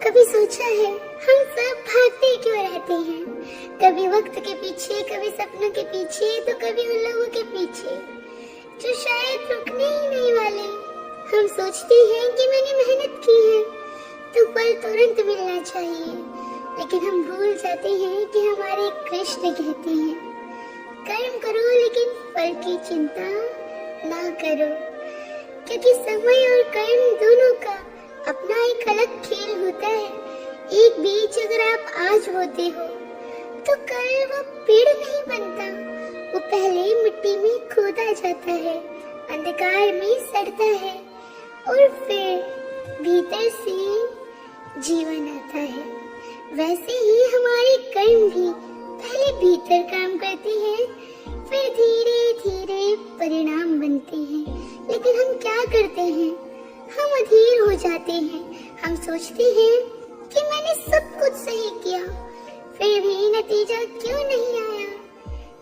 कभी सोचा है हम सब भागते क्यों रहते हैं, कभी वक्त के पीछे, कभी सपनों के पीछे, तो कभी उन लोगों के पीछे जो शायद रुकने ही नहीं वाले। हम सोचते हैं कि मैंने मेहनत की है तो फल तुरंत मिलना चाहिए, लेकिन हम भूल जाते हैं कि हमारे कृष्ण कहते हैं कर्म करो लेकिन फल की चिंता ना करो, क्योंकि समय और कर्म दोनों का अपना एक अलग खेल होता है। एक बीज अगर आप आज बोते हो तो कल वो पेड़ नहीं बनता, वो पहले मिट्टी में खोदा जाता है, अंधकार में सड़ता है और फिर भीतर से जीवन आता है। वैसे ही हमारे कर्म भी पहले भीतर काम करते हैं, फिर धीरे धीरे परिणाम बनते हैं। लेकिन हम क्या करते हैं, हम अधीर हो जाते हैं। हम सोचते हैं कि मैंने सब कुछ सही किया, फिर भी नतीजा क्यों नहीं आया।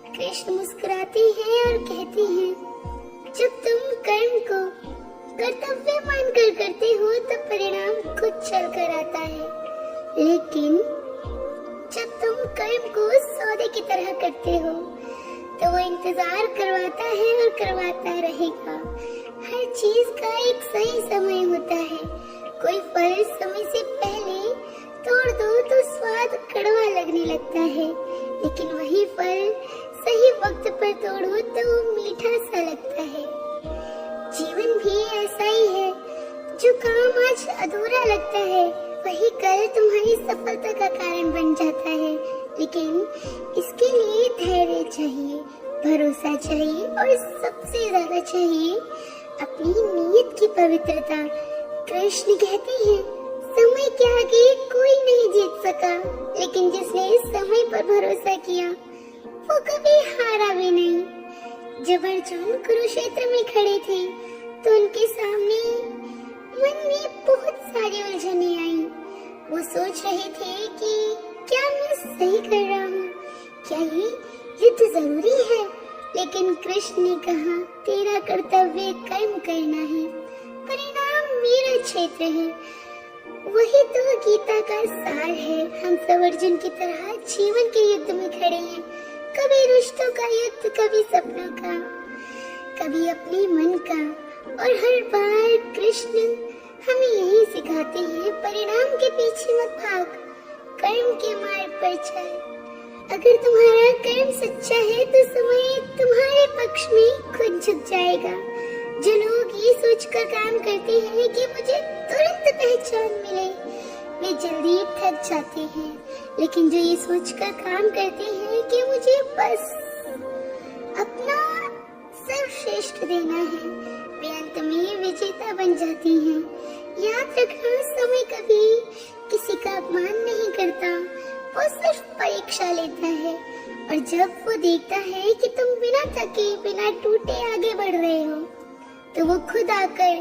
कृष्ण मुस्कुराते हैं और कहते हैं जब तुम कर्म को कर्तव्य मानकर करते हो तो परिणाम खुद चलकर आता है, लेकिन जब तुम कर्म को सौदे की तरह करते हो तो वो इंतजार करवाता है और करवाता रहेगा। हर चीज का एक सही समय होता है। कोई फल समय से पहले तोड़ दो तो स्वाद कड़वा लगने लगता है, लेकिन वही फल सही वक्त पर तोड़ो तो वो मीठा सा लगता है। जीवन भी ऐसा ही है, जो काम आज अधूरा लगता है वही कल तुम्हारी सफलता का कारण बन जाता है। लेकिन इसके लिए धैर्य चाहिए, भरोसा चाहिए और सबसे ज्यादा चाहिए अपनी नीयत की पवित्रता। कृष्ण कहते हैं समय के आगे कोई नहीं जीत सका, लेकिन जिसने समय पर भरोसा किया वो कभी हारा भी नहीं। जब अर्जुन कुरुक्षेत्र में खड़े थे तो उनके सामने मन में बहुत सारी उलझनें आईं। वो सोच रहे थे कि क्या मैं सही कर रहा हूँ, क्या ये युद्ध जरूरी है। लेकिन कृष्ण ने कहा तेरा कर्तव्य कर्म करना है, परिणाम मेरा क्षेत्र है। वही तो गीता का सार है। हम सब अर्जुन की तरह जीवन के युद्ध में खड़े हैं, कभी रिश्तों का युद्ध, कभी सपनों का, कभी अपने मन का। और हर बार कृष्ण हमें यही सिखाते हैं परिणाम के पीछे मत भाग, कर्म के मार्ग पर चल। अगर तुम्हारा कर्म सच्चा है तो समय तुम्हारे पक्ष में खुद झुक जाएगा। जो लोग ये सोचकर काम करते हैं कि मुझे तुरंत पहचान मिले, वे जल्दी थक जाते हैं। लेकिन जो ये सोचकर काम करते हैं कि मुझे बस अपना सर्वश्रेष्ठ देना है, वे अंत में विजेता बन जाती हैं। याद रखना, समय कभी किसी का अपमान नहीं करता, वो सिर्फ परीक्षा लेता है। और जब वो देखता है कि तुम बिना थके, बिना टूटे आगे बढ़ रहे हो, तो वो खुद आकर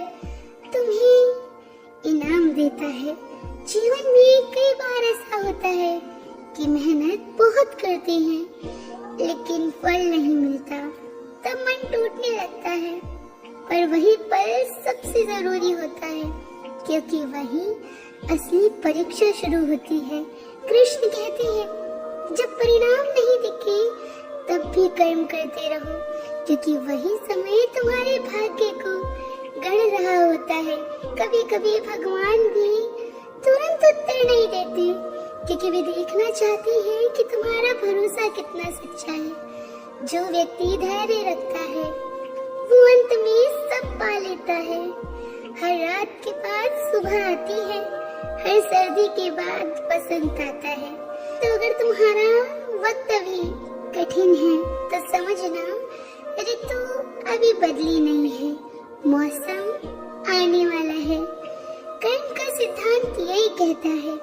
तुम्हें इनाम देता है। जीवन में कई बार ऐसा होता है कि मेहनत बहुत करते हैं लेकिन फल नहीं मिलता, तब मन टूटने लगता है। पर वही पल सबसे जरूरी होता है, क्योंकि वही असली परीक्षा शुरू होती है। कृष्ण कहते हैं जब परिणाम नहीं दिखे तब भी कर्म करते रहो, क्योंकि वही समय तुम्हारे भाग्य को गढ़ रहा होता है। कभी कभी भगवान भी तुरंत उत्तर नहीं देते, क्योंकि वे देखना चाहते हैं कि तुम्हारा भरोसा कितना सच्चा है। जो व्यक्ति धैर्य रखता है वो अंत में सब पा लेता है। हर रात के बाद सुबह आती है, हर सर्दी के बाद बसंत आता है। तो अगर तुम्हारा वक्त अभी कठिन है तो समझना ऋतु अभी बदली नहीं है, मौसम आने वाला है। कर्म का सिद्धांत यही कहता है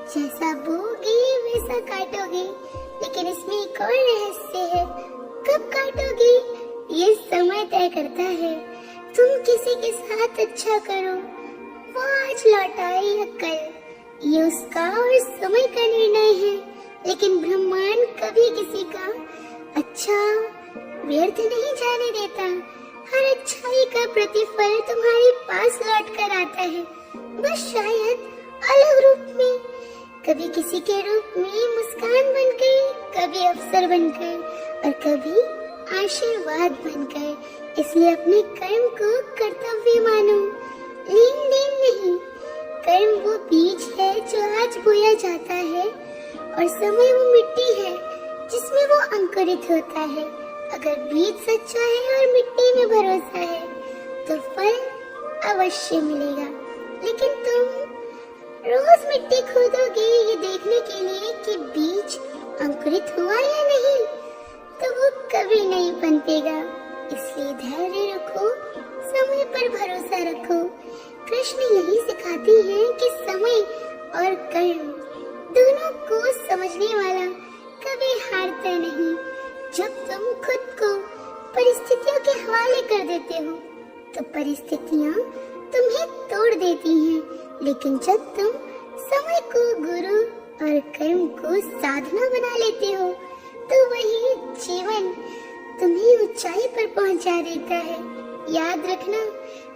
जैसा बोगे वैसा काटोगे। लेकिन इसमें एक और रहस्य है, कब काटोगे ये समय तय करता है। तुम किसी के साथ अच्छा करो, वो आज लौट आए या कल, ये उसका और समय का निर्णय है। लेकिन ब्रह्मांड कभी किसी का अच्छा व्यर्थ नहीं जाने देता। हर अच्छाई का प्रतिफल तुम्हारे पास लौट कर आता है, बस शायद अलग रूप में, कभी किसी के रूप में मुस्कान बनकर, कभी अवसर बनकर और कभी आशीर्वाद बनकर। इसलिए अपने कर्म को कर्तव्य मानो, लेन देन नहीं। कर्म वो बीज है जो आज बोया जाता है और समय वो मिट्टी है जिसमें वो अंकुरित होता है। अगर बीज सच्चा है और मिट्टी में भरोसा है तो फल अवश्य मिलेगा। लेकिन तुम रोज मिट्टी खोदोगे ये देखने के लिए कि बीज अंकुरित हुआ या नहीं, तो वो कभी नहीं पनपेगा। इसलिए धैर्य रखो, समय पर भरोसा रखो। कृष्ण यही सिखाती है कि समय और कर्म दोनों को समझने वाला कभी हारता नहीं। जब तुम खुद को परिस्थितियों के हवाले कर देते हो तो परिस्थितियाँ तुम्हें तोड़ देती हैं, लेकिन जब तुम समय को गुरु और कर्म को साधना बना लेते हो तो वही जीवन तुम्हें ऊंचाई पर पहुंचा देता है। याद रखना,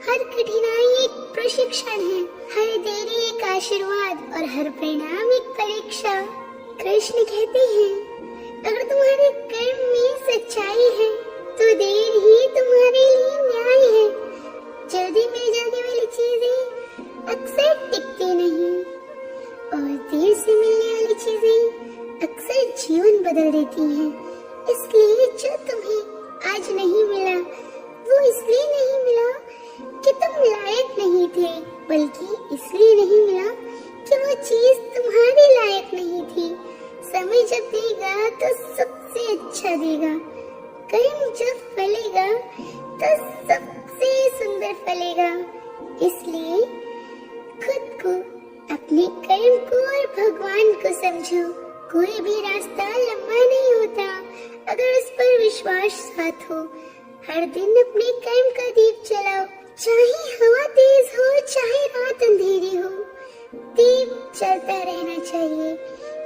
हर कठिनाई एक प्रशिक्षण है, हर देरी एक आशीर्वाद और हर परिणाम एक परीक्षा। कृष्ण कहते हैं, अगर तुम्हारे कर्म में सच्चाई है तो देर ही तुम्हारे लिए न्याय है। जल्दी मिल जाने वाली चीजें अक्सर टिकती नहीं और देर से मिलने वाली चीजें अक्सर जीवन बदल देती हैं। इसलिए जो तुम्हें आज नहीं मिला वो इसलिए नहीं मिला कि तुम लायक नहीं थे, बल्कि इसलिए नहीं मिला कि वो चीज तुम्हारे लायक नहीं थी। समय जब देगा तो सबसे अच्छा देगा। कर्म जब फलेगा तो सबसे सुंदर फलेगा। इसलिए खुद को, अपने कर्म को और भगवान को समझो। कोई भी रास्ता लंबा नहीं होता अगर उस पर विश्वास साथ हो। हर दिन अपने कर्म का दीप जलाओ, चाहे हवा तेज हो चाहे रात अंधेरी हो, दीप जलता रहना चाहिए,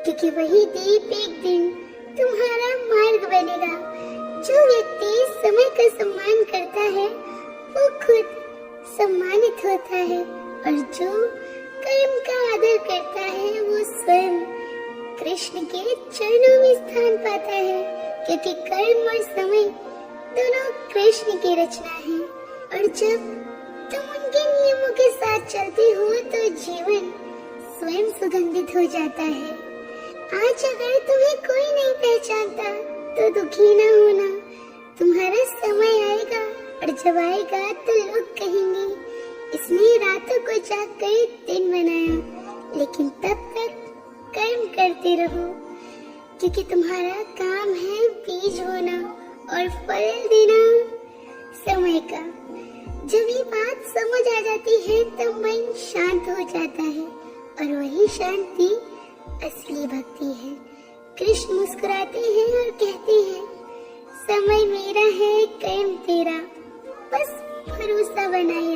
क्योंकि वही दीप एक दिन तुम्हारा मार्ग बनेगा। जो व्यक्ति समय का सम्मान करता है वो खुद सम्मानित होता है और जो कर्म का आदर करता है वो स्वयं कृष्ण के चरणों में स्थान पाता है, क्योंकि कर्म और समय दोनों कृष्ण की रचना है। और जब तुम उनके नियमों के साथ चलते हो तो जीवन स्वयं सुगंधित हो जाता है। आज अगर तुम्हें कोई नहीं पहचानता तो दुखी न होना, तुम्हारा समय आएगा और जब आएगा तो लोग कहेंगे इसने रातों को जागकर दिन बनाया। लेकिन तब तक कर्म करते रहो, क्योंकि तुम्हारा काम है बीज बोना और फल देना समय का। जब ये बात समझ आ जाती है तब मन शांत हो जाता है और वही शांति असली भक्ति है। कृष्ण मुस्कुराते हैं और कहते हैं, समय मेरा है कर्म तेरा, बस भरोसा बनाए